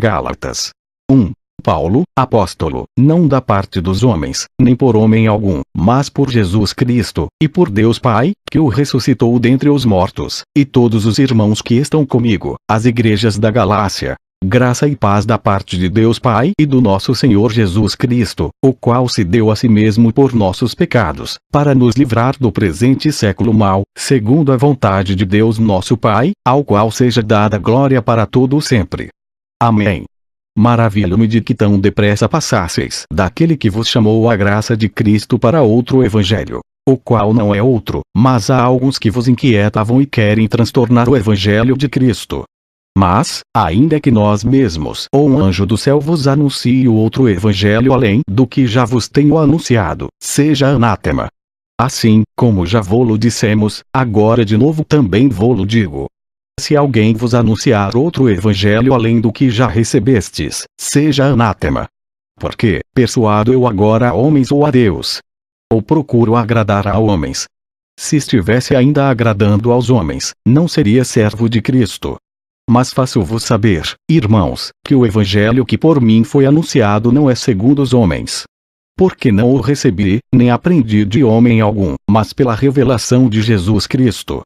Gálatas 1. Paulo, apóstolo, não da parte dos homens, nem por homem algum, mas por Jesus Cristo, e por Deus Pai, que o ressuscitou dentre os mortos, e todos os irmãos que estão comigo, as igrejas da Galácia. Graça e paz da parte de Deus Pai e do nosso Senhor Jesus Cristo, o qual se deu a si mesmo por nossos pecados, para nos livrar do presente século mau, segundo a vontade de Deus nosso Pai, ao qual seja dada glória para todo o sempre. Amém. Maravilho-me de que tão depressa passasseis daquele que vos chamou à graça de Cristo para outro evangelho, o qual não é outro, mas há alguns que vos inquietavam e querem transtornar o evangelho de Cristo. Mas, ainda que nós mesmos ou um anjo do céu vos anuncie outro evangelho além do que já vos tenho anunciado, seja anátema. Assim, como já vô-lo dissemos, agora de novo também vô-lo digo. Se alguém vos anunciar outro evangelho além do que já recebestes, seja anátema. Porque, persuado eu agora a homens ou a Deus? Ou procuro agradar a homens? Se estivesse ainda agradando aos homens, não seria servo de Cristo. Mas faço-vos saber, irmãos, que o evangelho que por mim foi anunciado não é segundo os homens. Porque não o recebi, nem aprendi de homem algum, mas pela revelação de Jesus Cristo.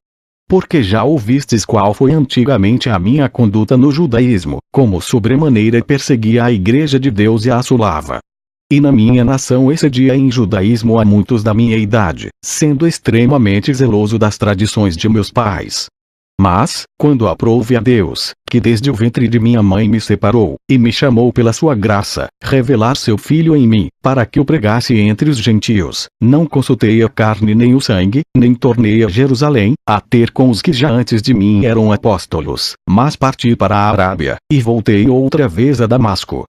Porque já ouvistes qual foi antigamente a minha conduta no judaísmo, como sobremaneira perseguia a igreja de Deus e a assolava. E na minha nação excedia em judaísmo a muitos da minha idade, sendo extremamente zeloso das tradições de meus pais. Mas, quando aprouve a Deus, que desde o ventre de minha mãe me separou, e me chamou pela sua graça, revelar seu Filho em mim, para que o pregasse entre os gentios, não consultei a carne nem o sangue, nem tornei a Jerusalém, a ter com os que já antes de mim eram apóstolos, mas parti para a Arábia, e voltei outra vez a Damasco.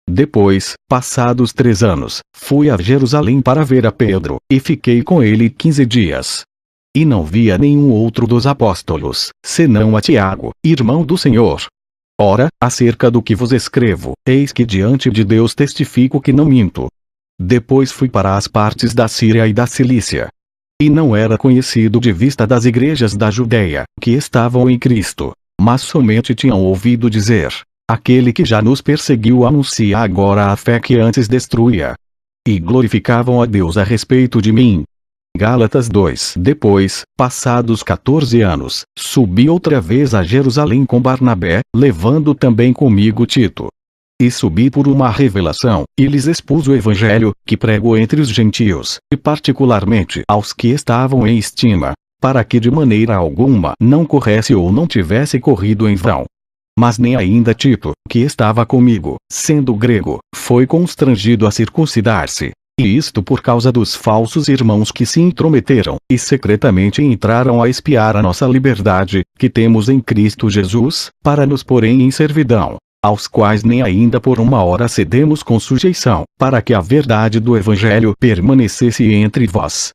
Depois, passados 3 anos, fui a Jerusalém para ver a Pedro, e fiquei com ele 15 dias. E não via nenhum outro dos apóstolos, senão a Tiago, irmão do Senhor. Ora, acerca do que vos escrevo, eis que diante de Deus testifico que não minto. Depois fui para as partes da Síria e da Cilícia. E não era conhecido de vista das igrejas da Judeia, que estavam em Cristo, mas somente tinham ouvido dizer: aquele que já nos perseguiu anuncia agora a fé que antes destruía. E glorificavam a Deus a respeito de mim. Gálatas 2. Depois, passados 14 anos, subi outra vez a Jerusalém com Barnabé, levando também comigo Tito. E subi por uma revelação, e lhes expus o evangelho, que prego entre os gentios, e particularmente aos que estavam em estima, para que de maneira alguma não corresse ou não tivesse corrido em vão. Mas nem ainda Tito, que estava comigo, sendo grego, foi constrangido a circuncidar-se. E isto por causa dos falsos irmãos que se intrometeram, e secretamente entraram a espiar a nossa liberdade, que temos em Cristo Jesus, para nos porem em servidão, aos quais nem ainda por uma hora cedemos com sujeição, para que a verdade do Evangelho permanecesse entre vós.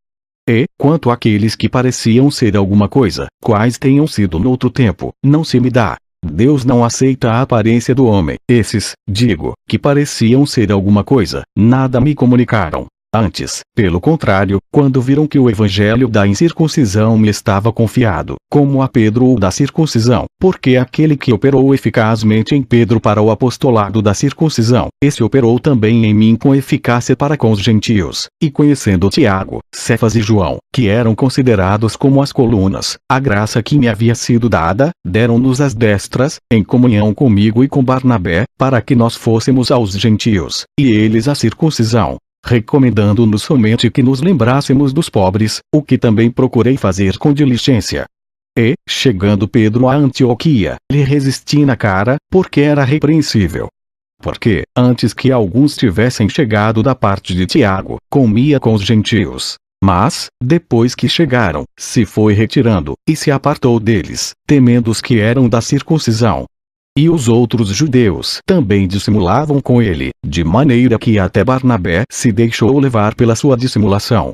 E, quanto àqueles que pareciam ser alguma coisa, quais tenham sido noutro tempo, não se me dá. Deus não aceita a aparência do homem. Esses, digo, que pareciam ser alguma coisa, nada me comunicaram. Antes, pelo contrário, quando viram que o evangelho da incircuncisão me estava confiado, como a Pedro o da circuncisão, porque aquele que operou eficazmente em Pedro para o apostolado da circuncisão, esse operou também em mim com eficácia para com os gentios, e conhecendo Tiago, Cefas e João, que eram considerados como as colunas, a graça que me havia sido dada, deram-nos as destras, em comunhão comigo e com Barnabé, para que nós fôssemos aos gentios, e eles a circuncisão, recomendando-nos somente que nos lembrássemos dos pobres, o que também procurei fazer com diligência. E, chegando Pedro a Antioquia, lhe resisti na cara, porque era repreensível. Porque, antes que alguns tivessem chegado da parte de Tiago, comia com os gentios. Mas, depois que chegaram, se foi retirando, e se apartou deles, temendo os que eram da circuncisão. E os outros judeus também dissimulavam com ele, de maneira que até Barnabé se deixou levar pela sua dissimulação.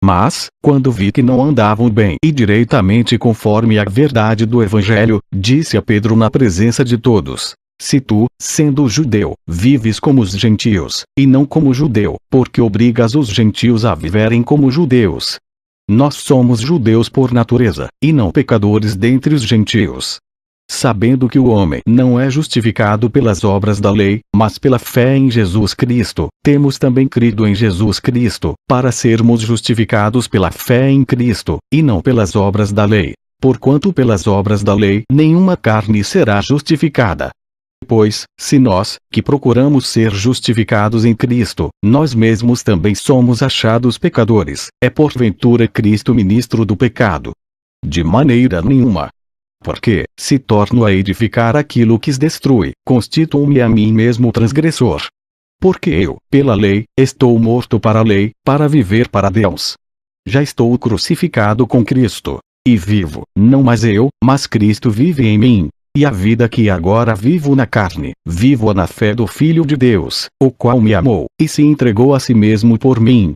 Mas, quando vi que não andavam bem e direitamente conforme a verdade do Evangelho, disse a Pedro na presença de todos: se tu, sendo judeu, vives como os gentios, e não como judeu, porque obrigas os gentios a viverem como judeus. Nós somos judeus por natureza, e não pecadores dentre os gentios. Sabendo que o homem não é justificado pelas obras da lei, mas pela fé em Jesus Cristo, temos também crido em Jesus Cristo, para sermos justificados pela fé em Cristo, e não pelas obras da lei. Porquanto pelas obras da lei nenhuma carne será justificada. Pois, se nós, que procuramos ser justificados em Cristo, nós mesmos também somos achados pecadores, é porventura Cristo ministro do pecado? De maneira nenhuma. Porque, se torno a edificar aquilo que se destrui, constituo-me a mim mesmo transgressor. Porque eu, pela lei, estou morto para a lei, para viver para Deus. Já estou crucificado com Cristo. E vivo, não mais eu, mas Cristo vive em mim. E a vida que agora vivo na carne, vivo na fé do Filho de Deus, o qual me amou, e se entregou a si mesmo por mim.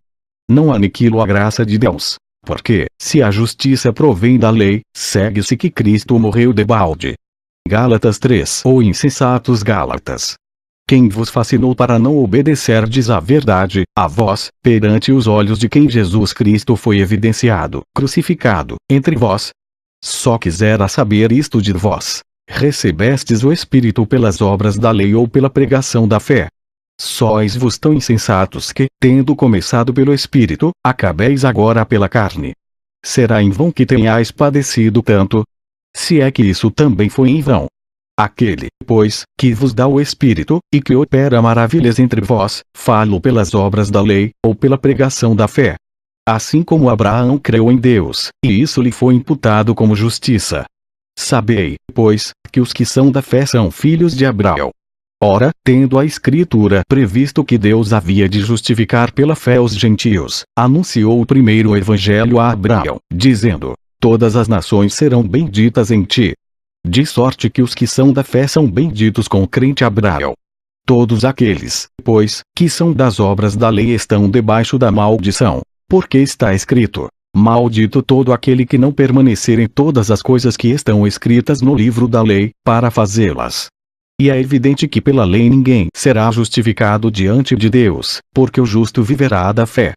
Não aniquilo a graça de Deus. Porque, se a justiça provém da lei, segue-se que Cristo morreu debalde. Gálatas 3. Ou insensatos Gálatas. Quem vos fascinou para não obedecerdes à verdade, a vós, perante os olhos de quem Jesus Cristo foi evidenciado, crucificado, entre vós? Só quisera saber isto de vós. Recebestes o Espírito pelas obras da lei ou pela pregação da fé? Sois-vos tão insensatos que, tendo começado pelo Espírito, acabeis agora pela carne. Será em vão que tenhais padecido tanto? Se é que isso também foi em vão. Aquele, pois, que vos dá o Espírito, e que opera maravilhas entre vós, falo pelas obras da lei, ou pela pregação da fé. Assim como Abraão creu em Deus, e isso lhe foi imputado como justiça. Sabei, pois, que os que são da fé são filhos de Abraão. Ora, tendo a Escritura previsto que Deus havia de justificar pela fé os gentios, anunciou o primeiro evangelho a Abraão, dizendo: todas as nações serão benditas em ti. De sorte que os que são da fé são benditos com o crente Abraão. Todos aqueles, pois, que são das obras da lei estão debaixo da maldição. Porque está escrito: maldito todo aquele que não permanecer em todas as coisas que estão escritas no livro da lei, para fazê-las. E é evidente que pela lei ninguém será justificado diante de Deus, porque o justo viverá da fé.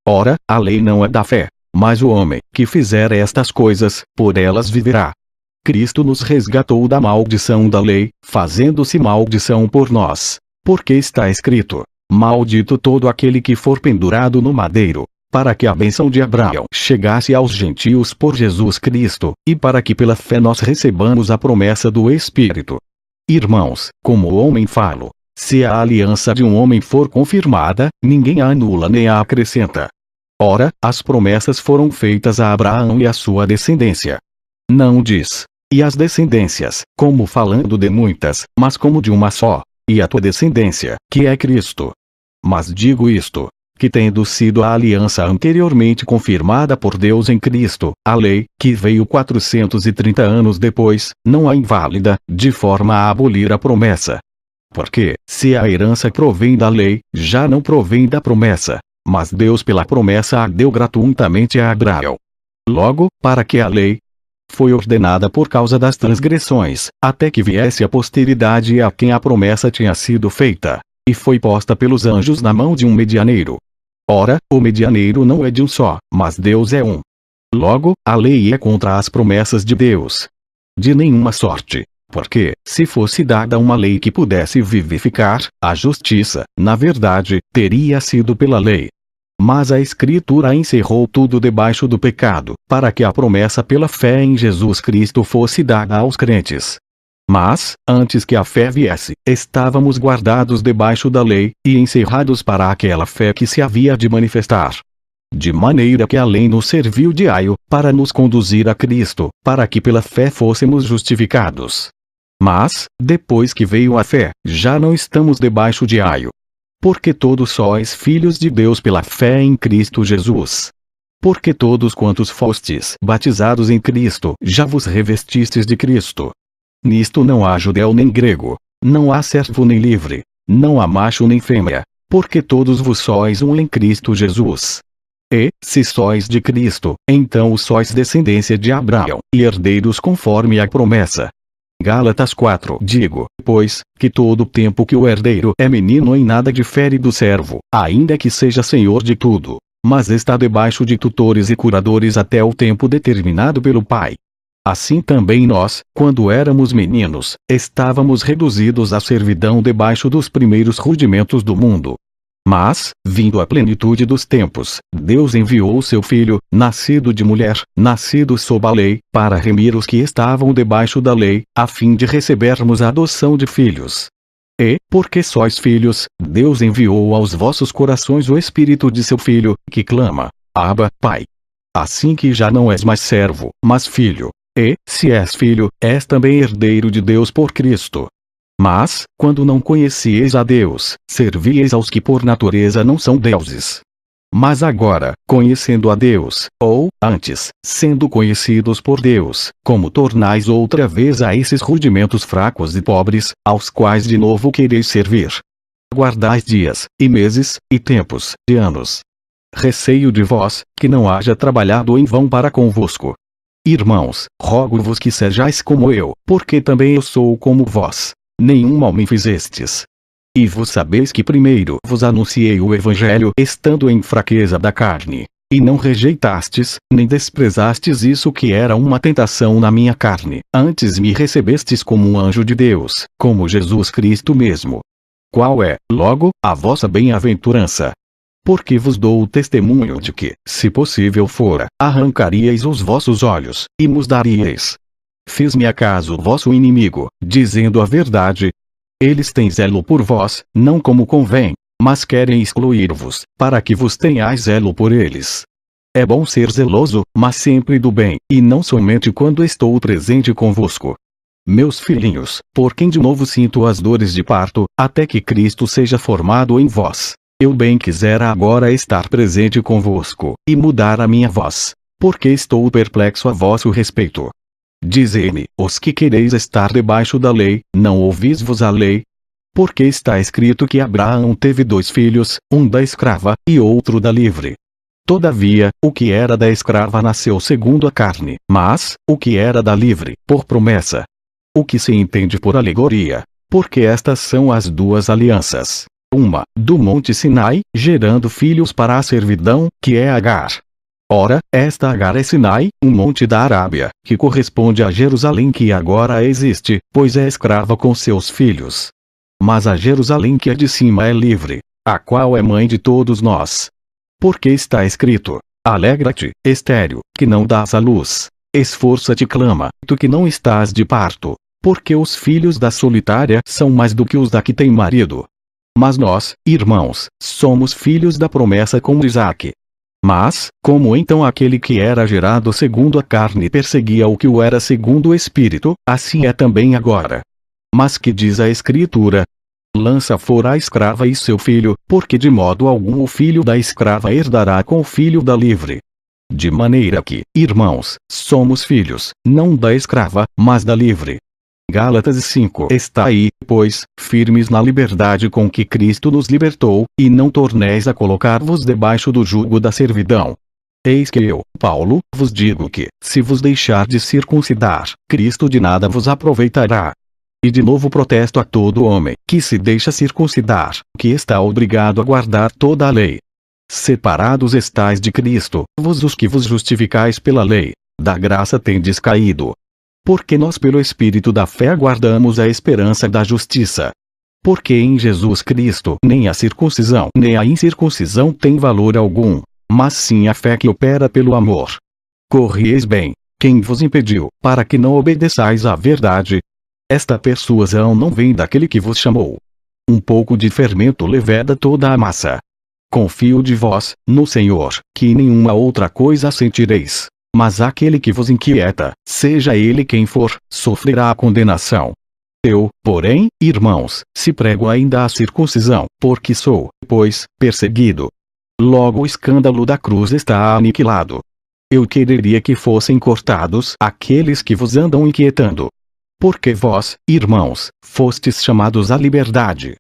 Ora, a lei não é da fé, mas o homem que fizer estas coisas, por elas viverá. Cristo nos resgatou da maldição da lei, fazendo-se maldição por nós. Porque está escrito: maldito todo aquele que for pendurado no madeiro, para que a bênção de Abraão chegasse aos gentios por Jesus Cristo, e para que pela fé nós recebamos a promessa do Espírito. Irmãos, como homem falo, se a aliança de um homem for confirmada, ninguém a anula nem a acrescenta. Ora, as promessas foram feitas a Abraão e à sua descendência. Não diz: e as descendências, como falando de muitas, mas como de uma só, e a tua descendência, que é Cristo. Mas digo isto, que tendo sido a aliança anteriormente confirmada por Deus em Cristo, a lei, que veio 430 anos depois, não a inválida, de forma a abolir a promessa. Porque, se a herança provém da lei, já não provém da promessa, mas Deus pela promessa a deu gratuitamente a Abraão. Logo, para que a lei foi ordenada por causa das transgressões, até que viesse a posteridade a quem a promessa tinha sido feita, e foi posta pelos anjos na mão de um medianeiro. Ora, o medianeiro não é de um só, mas Deus é um. Logo, a lei é contra as promessas de Deus. De nenhuma sorte. Porque, se fosse dada uma lei que pudesse vivificar, a justiça, na verdade, teria sido pela lei. Mas a Escritura encerrou tudo debaixo do pecado, para que a promessa pela fé em Jesus Cristo fosse dada aos crentes. Mas, antes que a fé viesse, estávamos guardados debaixo da lei, e encerrados para aquela fé que se havia de manifestar. De maneira que a lei nos serviu de aio, para nos conduzir a Cristo, para que pela fé fôssemos justificados. Mas, depois que veio a fé, já não estamos debaixo de aio. Porque todos sois filhos de Deus pela fé em Cristo Jesus. Porque todos quantos fostes batizados em Cristo, já vos revestistes de Cristo. Nisto não há judeu nem grego, não há servo nem livre, não há macho nem fêmea, porque todos vos sois um em Cristo Jesus. E, se sois de Cristo, então sois descendência de Abraão, e herdeiros conforme a promessa. Gálatas 4. Digo, pois, que todo o tempo que o herdeiro é menino em nada difere do servo, ainda que seja senhor de tudo, mas está debaixo de tutores e curadores até o tempo determinado pelo Pai. Assim também nós, quando éramos meninos, estávamos reduzidos à servidão debaixo dos primeiros rudimentos do mundo. Mas, vindo a plenitude dos tempos, Deus enviou o seu Filho, nascido de mulher, nascido sob a lei, para remir os que estavam debaixo da lei, a fim de recebermos a adoção de filhos. E, porque sois filhos, Deus enviou aos vossos corações o Espírito de seu Filho, que clama: Abba, Pai. Assim que já não és mais servo, mas filho. E, se és filho, és também herdeiro de Deus por Cristo. Mas, quando não conhecieis a Deus, servíeis aos que por natureza não são deuses. Mas agora, conhecendo a Deus, ou, antes, sendo conhecidos por Deus, como tornais outra vez a esses rudimentos fracos e pobres, aos quais de novo quereis servir? Guardais dias, e meses, e tempos, e anos. Receio de vós, que não haja trabalhado em vão para convosco. Irmãos, rogo-vos que sejais como eu, porque também eu sou como vós. Nenhum mal me fizestes. E vos sabeis que primeiro vos anunciei o Evangelho estando em fraqueza da carne. E não rejeitastes, nem desprezastes isso que era uma tentação na minha carne. Antes me recebestes como um anjo de Deus, como Jesus Cristo mesmo. Qual é, logo, a vossa bem-aventurança? Porque vos dou o testemunho de que, se possível fora, arrancaríeis os vossos olhos, e nos daríeis. Fiz-me acaso vosso inimigo, dizendo a verdade? Eles têm zelo por vós, não como convém, mas querem excluir-vos, para que vos tenhais zelo por eles. É bom ser zeloso, mas sempre do bem, e não somente quando estou presente convosco. Meus filhinhos, por quem de novo sinto as dores de parto, até que Cristo seja formado em vós. Eu bem quisera agora estar presente convosco, e mudar a minha voz, porque estou perplexo a vosso respeito. Dizei-me, os que quereis estar debaixo da lei, não ouvis-vos a lei? Porque está escrito que Abraão teve 2 filhos, um da escrava, e outro da livre. Todavia, o que era da escrava nasceu segundo a carne, mas, o que era da livre, por promessa. O que se entende por alegoria, porque estas são as 2 alianças. Uma, do monte Sinai, gerando filhos para a servidão, que é Agar. Ora, esta Agar é Sinai, um monte da Arábia, que corresponde a Jerusalém que agora existe, pois é escrava com seus filhos. Mas a Jerusalém que é de cima é livre, a qual é mãe de todos nós. Porque está escrito: Alegra-te, estéril, que não dás à luz. Esforça-te, clama, tu que não estás de parto. Porque os filhos da solitária são mais do que os da que tem marido. Mas nós, irmãos, somos filhos da promessa como Isaque. Mas, como então aquele que era gerado segundo a carne perseguia o que o era segundo o Espírito, assim é também agora. Mas que diz a Escritura? Lança fora a escrava e seu filho, porque de modo algum o filho da escrava herdará com o filho da livre. De maneira que, irmãos, somos filhos, não da escrava, mas da livre. Gálatas 5. Está aí, pois, firmes na liberdade com que Cristo nos libertou, e não torneis a colocar-vos debaixo do jugo da servidão. Eis que eu, Paulo, vos digo que, se vos deixardes circuncidar, Cristo de nada vos aproveitará. E de novo protesto a todo homem, que se deixa circuncidar, que está obrigado a guardar toda a lei. Separados estais de Cristo, vos os que vos justificais pela lei, da graça tendes caído. Porque nós pelo Espírito da fé aguardamos a esperança da justiça. Porque em Jesus Cristo nem a circuncisão nem a incircuncisão tem valor algum, mas sim a fé que opera pelo amor. Corrieis bem, quem vos impediu, para que não obedeçais à verdade? Esta persuasão não vem daquele que vos chamou. Um pouco de fermento leveda toda a massa. Confio de vós, no Senhor, que nenhuma outra coisa sentireis. Mas aquele que vos inquieta, seja ele quem for, sofrerá a condenação. Eu, porém, irmãos, se prego ainda a circuncisão, porque sou, pois, perseguido. Logo o escândalo da cruz está aniquilado. Eu quereria que fossem cortados aqueles que vos andam inquietando. Porque vós, irmãos, fostes chamados à liberdade.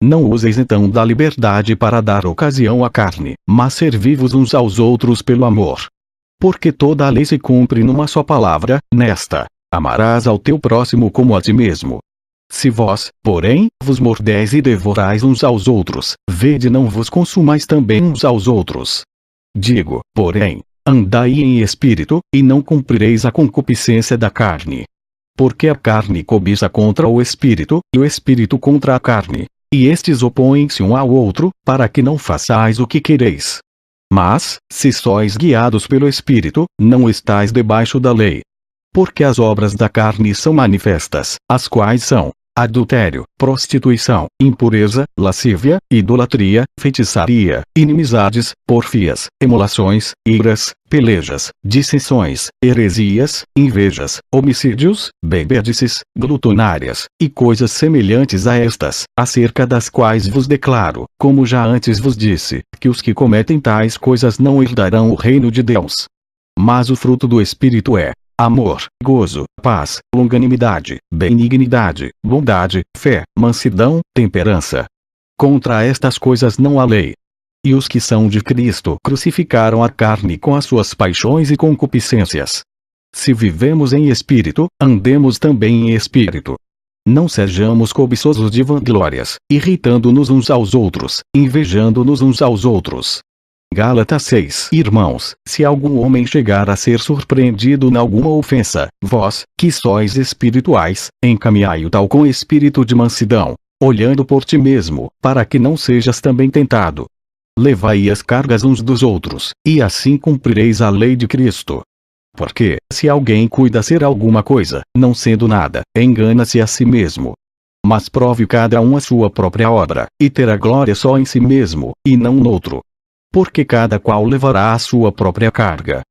Não useis então da liberdade para dar ocasião à carne, mas servi-vos uns aos outros pelo amor. Porque toda a lei se cumpre numa só palavra, nesta: amarás ao teu próximo como a ti mesmo. Se vós, porém, vos mordeis e devorais uns aos outros, vede não vos consumais também uns aos outros. Digo, porém, andai em espírito, e não cumprireis a concupiscência da carne. Porque a carne cobiça contra o espírito, e o espírito contra a carne. E estes opõem-se um ao outro, para que não façais o que quereis. Mas, se sois guiados pelo espírito, não estais debaixo da lei. Porque as obras da carne são manifestas, as quais são: adultério, prostituição, impureza, lascívia, idolatria, feitiçaria, inimizades, porfias, emulações, iras, pelejas, dissensões, heresias, invejas, homicídios, bebedices, glutonárias, e coisas semelhantes a estas, acerca das quais vos declaro, como já antes vos disse, que os que cometem tais coisas não herdarão o reino de Deus. Mas o fruto do Espírito é amor, gozo, paz, longanimidade, benignidade, bondade, fé, mansidão, temperança. Contra estas coisas não há lei. E os que são de Cristo crucificaram a carne com as suas paixões e concupiscências. Se vivemos em espírito, andemos também em espírito. Não sejamos cobiçosos de vanglórias, irritando-nos uns aos outros, invejando-nos uns aos outros. Gálatas 6. Irmãos, se algum homem chegar a ser surpreendido em alguma ofensa, vós, que sois espirituais, encaminhai-o tal com espírito de mansidão, olhando por ti mesmo, para que não sejas também tentado. Levai as cargas uns dos outros, e assim cumprireis a lei de Cristo. Porque, se alguém cuida ser alguma coisa, não sendo nada, engana-se a si mesmo. Mas prove cada um a sua própria obra, e terá glória só em si mesmo, e não noutro. Porque cada qual levará a sua própria carga.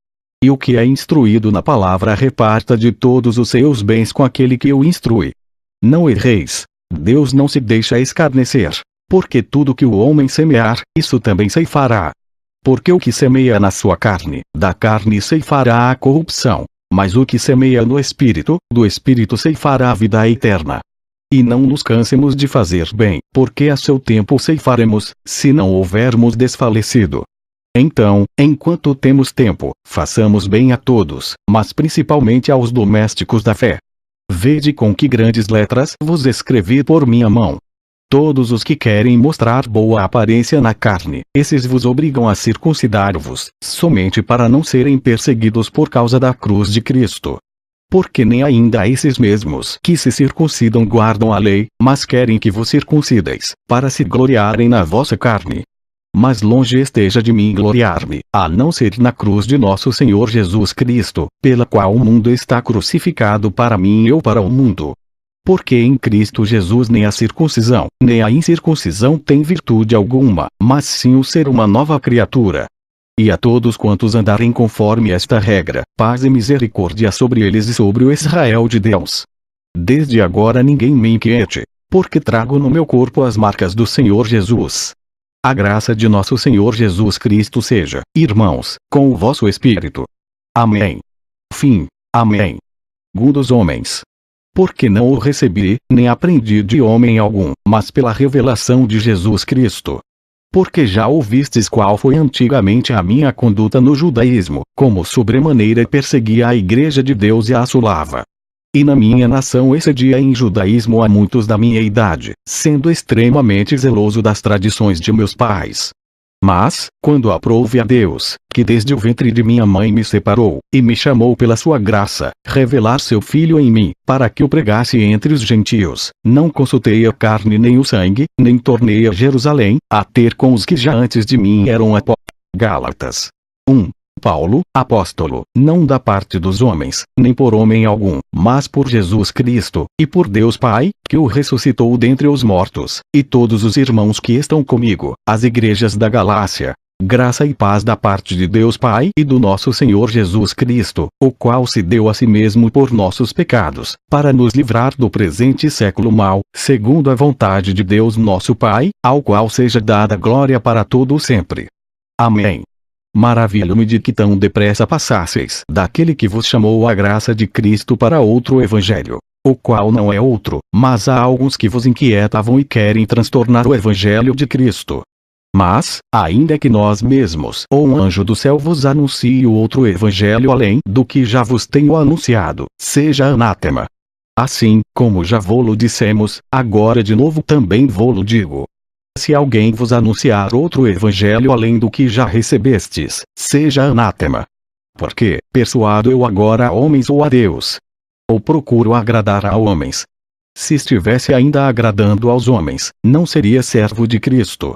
E o que é instruído na palavra reparta de todos os seus bens com aquele que o instrui. Não erreis. Deus não se deixa escarnecer. Porque tudo que o homem semear, isso também ceifará. Porque o que semeia na sua carne, da carne ceifará a corrupção. Mas o que semeia no Espírito, do Espírito ceifará a vida eterna. E não nos cansemos de fazer bem, porque a seu tempo ceifaremos, se não houvermos desfalecido. Então, enquanto temos tempo, façamos bem a todos, mas principalmente aos domésticos da fé. Vede com que grandes letras vos escrevi por minha mão. Todos os que querem mostrar boa aparência na carne, esses vos obrigam a circuncidar-vos, somente para não serem perseguidos por causa da cruz de Cristo. Porque nem ainda esses mesmos que se circuncidam guardam a lei, mas querem que vos circuncideis, para se gloriarem na vossa carne. Mas longe esteja de mim gloriar-me, a não ser na cruz de nosso Senhor Jesus Cristo, pela qual o mundo está crucificado para mim e eu para o mundo. Porque em Cristo Jesus nem a circuncisão, nem a incircuncisão tem virtude alguma, mas sim o ser uma nova criatura. E a todos quantos andarem conforme esta regra, paz e misericórdia sobre eles e sobre o Israel de Deus. Desde agora ninguém me inquiete, porque trago no meu corpo as marcas do Senhor Jesus. A graça de nosso Senhor Jesus Cristo seja, irmãos, com o vosso espírito. Amém. Fim. Amém. Dos homens. Porque não o recebi, nem aprendi de homem algum, mas pela revelação de Jesus Cristo. Porque já ouvistes qual foi antigamente a minha conduta no judaísmo, como sobremaneira perseguia a igreja de Deus e a assolava. E na minha nação excedia em judaísmo a muitos da minha idade, sendo extremamente zeloso das tradições de meus pais. Mas, quando aprouve a Deus, que desde o ventre de minha mãe me separou, e me chamou pela sua graça, revelar seu Filho em mim, para que o pregasse entre os gentios, não consultei a carne nem o sangue, nem tornei a Jerusalém, a ter com os que já antes de mim eram apóstolos. Gálatas 1. Paulo, apóstolo, não da parte dos homens, nem por homem algum, mas por Jesus Cristo, e por Deus Pai, que o ressuscitou dentre os mortos, e todos os irmãos que estão comigo, as igrejas da Galácia. Graça e paz da parte de Deus Pai e do nosso Senhor Jesus Cristo, o qual se deu a si mesmo por nossos pecados, para nos livrar do presente século mau, segundo a vontade de Deus nosso Pai, ao qual seja dada glória para todo o sempre. Amém. Maravilho-me de que tão depressa passasseis daquele que vos chamou à graça de Cristo para outro evangelho, o qual não é outro, mas há alguns que vos inquietavam e querem transtornar o evangelho de Cristo. Mas, ainda que nós mesmos ou um anjo do céu vos anuncie outro evangelho além do que já vos tenho anunciado, seja anátema. Assim, como já vô-lo dissemos, agora de novo também vô-lo digo. Se alguém vos anunciar outro evangelho além do que já recebestes, seja anátema. Porque, persuado eu agora a homens ou a Deus? Ou procuro agradar a homens? Se estivesse ainda agradando aos homens, não seria servo de Cristo.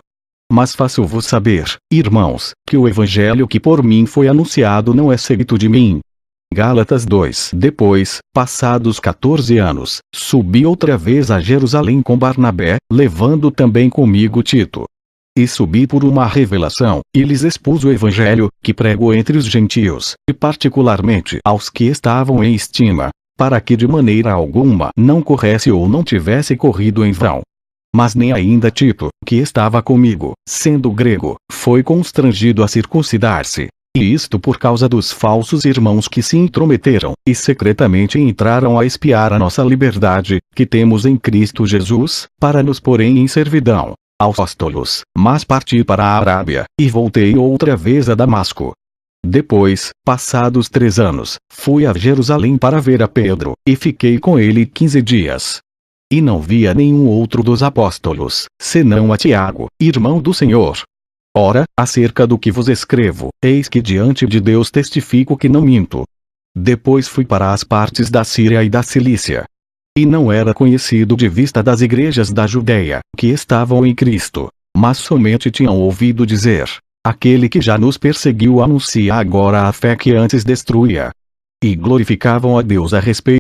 Mas faço-vos saber, irmãos, que o evangelho que por mim foi anunciado não é seguido de mim. Gálatas 2. Depois, passados 14 anos, subi outra vez a Jerusalém com Barnabé, levando também comigo Tito. E subi por uma revelação, e lhes expus o evangelho, que prego entre os gentios, e particularmente aos que estavam em estima, para que de maneira alguma não corresse ou não tivesse corrido em vão. Mas nem ainda Tito, que estava comigo, sendo grego, foi constrangido a circuncidar-se. E isto por causa dos falsos irmãos que se intrometeram, e secretamente entraram a espiar a nossa liberdade, que temos em Cristo Jesus, para nos porem em servidão aos apóstolos. Mas parti para a Arábia, e voltei outra vez a Damasco. Depois, passados 3 anos, fui a Jerusalém para ver a Pedro, e fiquei com ele 15 dias. E não via nenhum outro dos apóstolos, senão a Tiago, irmão do Senhor. Ora, acerca do que vos escrevo, eis que diante de Deus testifico que não minto. Depois fui para as partes da Síria e da Cilícia. E não era conhecido de vista das igrejas da Judeia, que estavam em Cristo, mas somente tinham ouvido dizer: aquele que já nos perseguiu anuncia agora a fé que antes destruía. E glorificavam a Deus a respeito